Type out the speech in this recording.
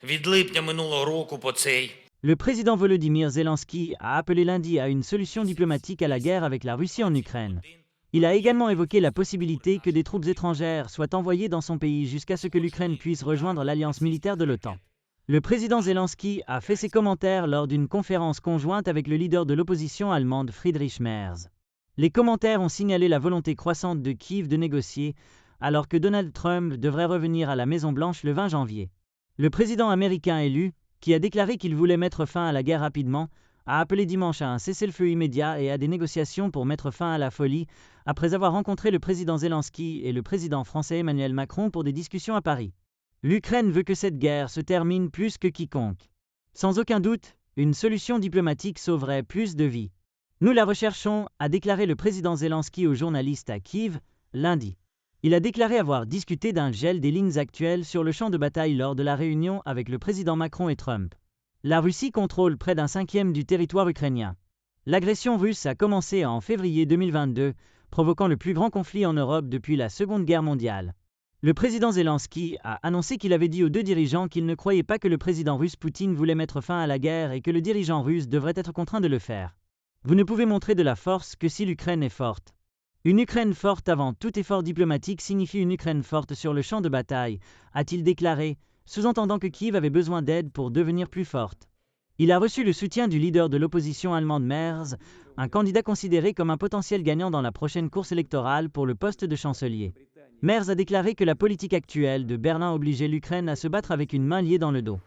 Від липня минулого року по цей Le président Volodymyr Zelensky a appelé lundi à une solution diplomatique à la guerre avec la Russie en Ukraine. Il a également évoqué la possibilité que des troupes étrangères soient envoyées dans son pays jusqu'à ce que l'Ukraine puisse rejoindre l'alliance militaire de l'OTAN. Le président Zelensky a fait ses commentaires lors d'une conférence conjointe avec le leader de l'opposition allemande Friedrich Merz. Les commentaires ont signalé la volonté croissante de Kiev de négocier, alors que Donald Trump devrait revenir à la Maison-Blanche le 20 janvier. Le président américain élu, qui a déclaré qu'il voulait mettre fin à la guerre rapidement, a appelé dimanche à un cessez-le-feu immédiat et à des négociations pour mettre fin à la folie, après avoir rencontré le président Zelensky et le président français Emmanuel Macron pour des discussions à Paris. L'Ukraine veut que cette guerre se termine plus que quiconque. Sans aucun doute, une solution diplomatique sauverait plus de vies. Nous la recherchons, a déclaré le président Zelensky aux journalistes à Kiev, lundi. Il a déclaré avoir discuté d'un gel des lignes actuelles sur le champ de bataille lors de la réunion avec le président Macron et Trump. La Russie contrôle près d'un cinquième du territoire ukrainien. L'agression russe a commencé en février 2022, provoquant le plus grand conflit en Europe depuis la Seconde Guerre mondiale. Le président Zelensky a annoncé qu'il avait dit aux deux dirigeants qu'il ne croyait pas que le président russe Poutine voulait mettre fin à la guerre et que le dirigeant russe devrait être contraint de le faire. Vous ne pouvez montrer de la force que si l'Ukraine est forte. Une Ukraine forte avant tout effort diplomatique signifie une Ukraine forte sur le champ de bataille, a-t-il déclaré, sous-entendant que Kiev avait besoin d'aide pour devenir plus forte. Il a reçu le soutien du leader de l'opposition allemande Merz, un candidat considéré comme un potentiel gagnant dans la prochaine course électorale pour le poste de chancelier. Merz a déclaré que la politique actuelle de Berlin obligeait l'Ukraine à se battre avec une main liée dans le dos.